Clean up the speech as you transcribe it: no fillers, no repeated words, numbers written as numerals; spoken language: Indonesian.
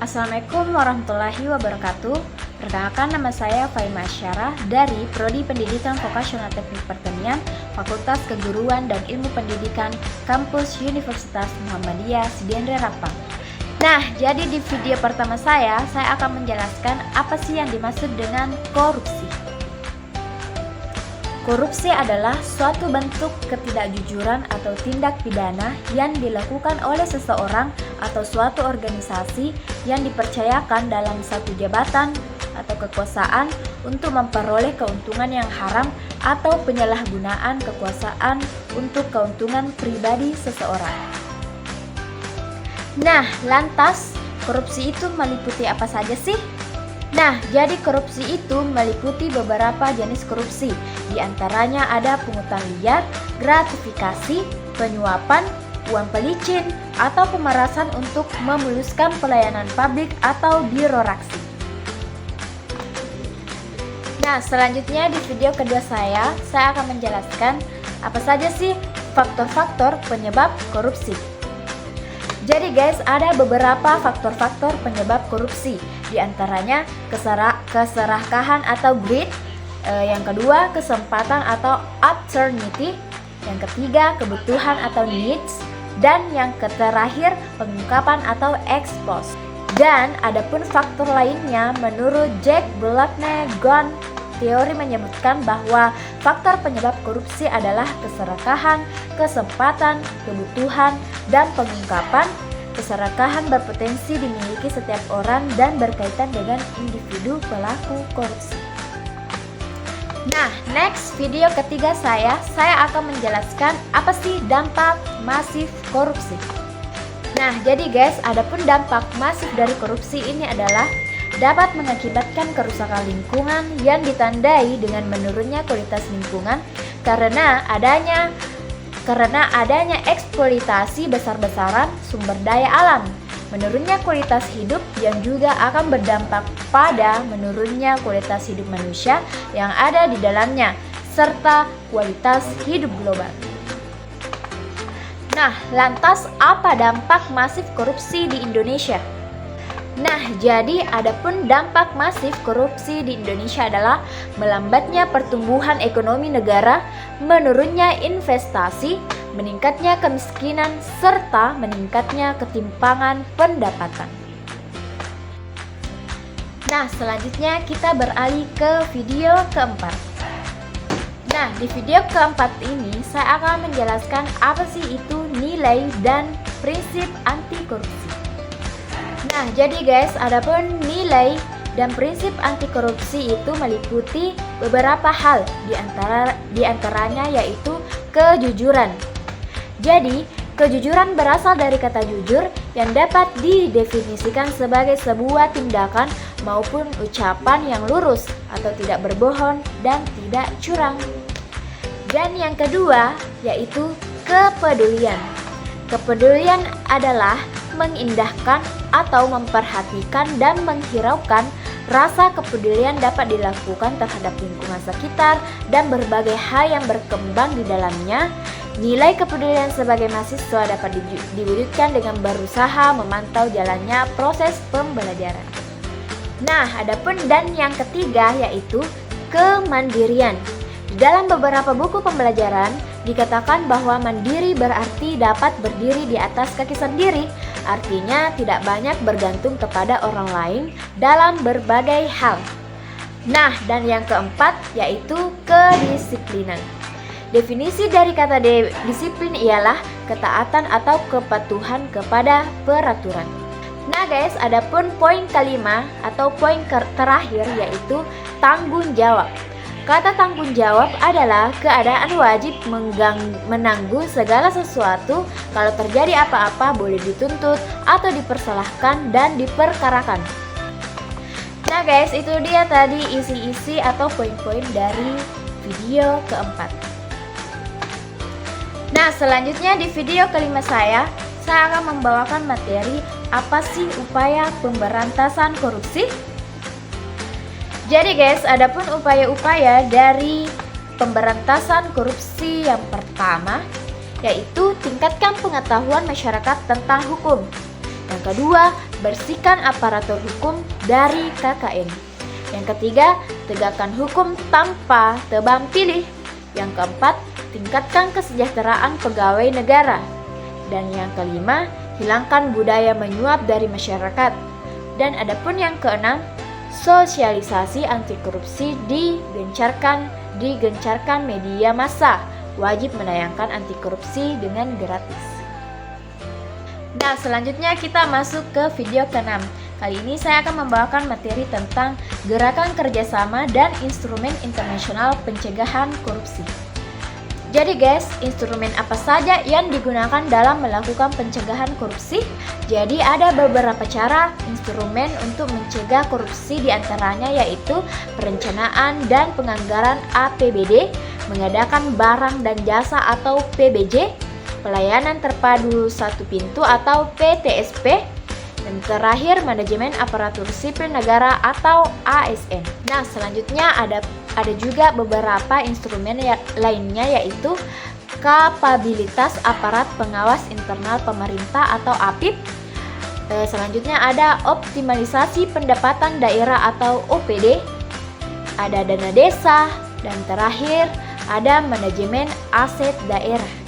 Assalamualaikum warahmatullahi wabarakatuh. Perkenalkan, nama saya Faima Asyarah dari Prodi Pendidikan Vokasional Teknik Pertanian, Fakultas Keguruan dan Ilmu Pendidikan, Kampus Universitas Muhammadiyah Sidiandre Rapang. Nah, jadi di video pertama saya akan menjelaskan apa sih yang dimaksud dengan korupsi. Korupsi adalah suatu bentuk ketidakjujuran atau tindak pidana yang dilakukan oleh seseorang atau suatu organisasi yang dipercayakan dalam satu jabatan atau kekuasaan untuk memperoleh keuntungan yang haram atau penyalahgunaan kekuasaan untuk keuntungan pribadi seseorang. Nah, lantas korupsi itu meliputi apa saja sih? Nah, jadi korupsi itu meliputi beberapa jenis korupsi. Di antaranya ada pungutan liar, gratifikasi, penyuapan, uang pelicin, atau pemerasan untuk memuluskan pelayanan publik atau birokrasi. Nah, selanjutnya di video kedua saya akan menjelaskan apa saja sih faktor-faktor penyebab korupsi. Jadi guys, ada beberapa faktor-faktor penyebab korupsi. Di antaranya keserakahan atau greed, yang kedua kesempatan atau opportunity, yang ketiga kebutuhan atau needs, dan yang terakhir pengungkapan atau expose. Dan adapun faktor lainnya, menurut Jack Blatner-Gon, teori menyebutkan bahwa faktor penyebab korupsi adalah keserakahan, kesempatan, kebutuhan, dan pengungkapan. Keserakahan berpotensi dimiliki setiap orang dan berkaitan dengan individu pelaku korupsi. Nah, next video ketiga saya akan menjelaskan apa sih dampak masif korupsi. Nah, jadi guys, adapun dampak masif dari korupsi ini adalah dapat mengakibatkan kerusakan lingkungan yang ditandai dengan menurunnya kualitas lingkungan karena adanya eksploitasi besar-besaran sumber daya alam, menurunnya kualitas hidup yang juga akan berdampak pada menurunnya kualitas hidup manusia yang ada di dalamnya, serta kualitas hidup global. Nah, lantas apa dampak masif korupsi di Indonesia? Nah, jadi adapun dampak masif korupsi di Indonesia adalah melambatnya pertumbuhan ekonomi negara, menurunnya investasi, meningkatnya kemiskinan, serta meningkatnya ketimpangan pendapatan. Nah, selanjutnya kita beralih ke video keempat. Nah, di video keempat ini saya akan menjelaskan apa sih itu nilai dan prinsip anti korupsi. Nah, jadi guys, adapun nilai dan prinsip anti korupsi itu meliputi beberapa hal, di antaranya yaitu kejujuran. Jadi, kejujuran berasal dari kata jujur yang dapat didefinisikan sebagai sebuah tindakan maupun ucapan yang lurus atau tidak berbohong dan tidak curang. Dan yang kedua yaitu kepedulian. Kepedulian adalah mengindahkan atau memperhatikan dan menghiraukan. Rasa kepedulian dapat dilakukan terhadap lingkungan sekitar dan berbagai hal yang berkembang di dalamnya. Nilai kepedulian sebagai mahasiswa dapat diwujudkan dengan berusaha memantau jalannya proses pembelajaran. Nah, adapun dan yang ketiga yaitu kemandirian. Di dalam beberapa buku pembelajaran dikatakan bahwa mandiri berarti dapat berdiri di atas kaki sendiri, artinya tidak banyak bergantung kepada orang lain dalam berbagai hal. Nah, dan yang keempat yaitu kedisiplinan. Definisi dari kata disiplin ialah ketaatan atau kepatuhan kepada peraturan. Nah guys, adapun poin kelima atau poin terakhir yaitu tanggung jawab. Kata tanggung jawab adalah keadaan wajib menanggung segala sesuatu kalau terjadi apa-apa boleh dituntut atau dipersalahkan dan diperkarakan. Nah guys, itu dia tadi isi-isi atau poin-poin dari video keempat. Nah, selanjutnya di video kelima saya akan membawakan materi apa sih upaya pemberantasan korupsi. Jadi guys, adapun upaya-upaya dari pemberantasan korupsi yang pertama yaitu tingkatkan pengetahuan masyarakat tentang hukum. Yang kedua, bersihkan aparatur hukum dari KKN. Yang ketiga, tegakkan hukum tanpa tebang pilih. Yang keempat, tingkatkan kesejahteraan pegawai negara. Dan yang kelima, hilangkan budaya menyuap dari masyarakat. Dan adapun yang keenam, sosialisasi anti korupsi digencarkan media massa. Wajib menayangkan anti korupsi dengan gratis. Nah, selanjutnya kita masuk ke video ke-6. Kali ini saya akan membawakan materi tentang gerakan kerjasama dan instrumen internasional pencegahan korupsi. Jadi guys, instrumen apa saja yang digunakan dalam melakukan pencegahan korupsi? Jadi ada beberapa cara instrumen untuk mencegah korupsi, diantaranya yaitu perencanaan dan penganggaran APBD, mengadakan barang dan jasa atau PBJ, pelayanan terpadu satu pintu atau PTSP, dan terakhir manajemen aparatur sipil negara atau ASN. Nah, selanjutnya ada juga beberapa instrumen lainnya yaitu kapabilitas aparat pengawas internal pemerintah atau APIP. Selanjutnya ada optimalisasi pendapatan daerah atau OPD, ada dana desa, dan terakhir ada manajemen aset daerah.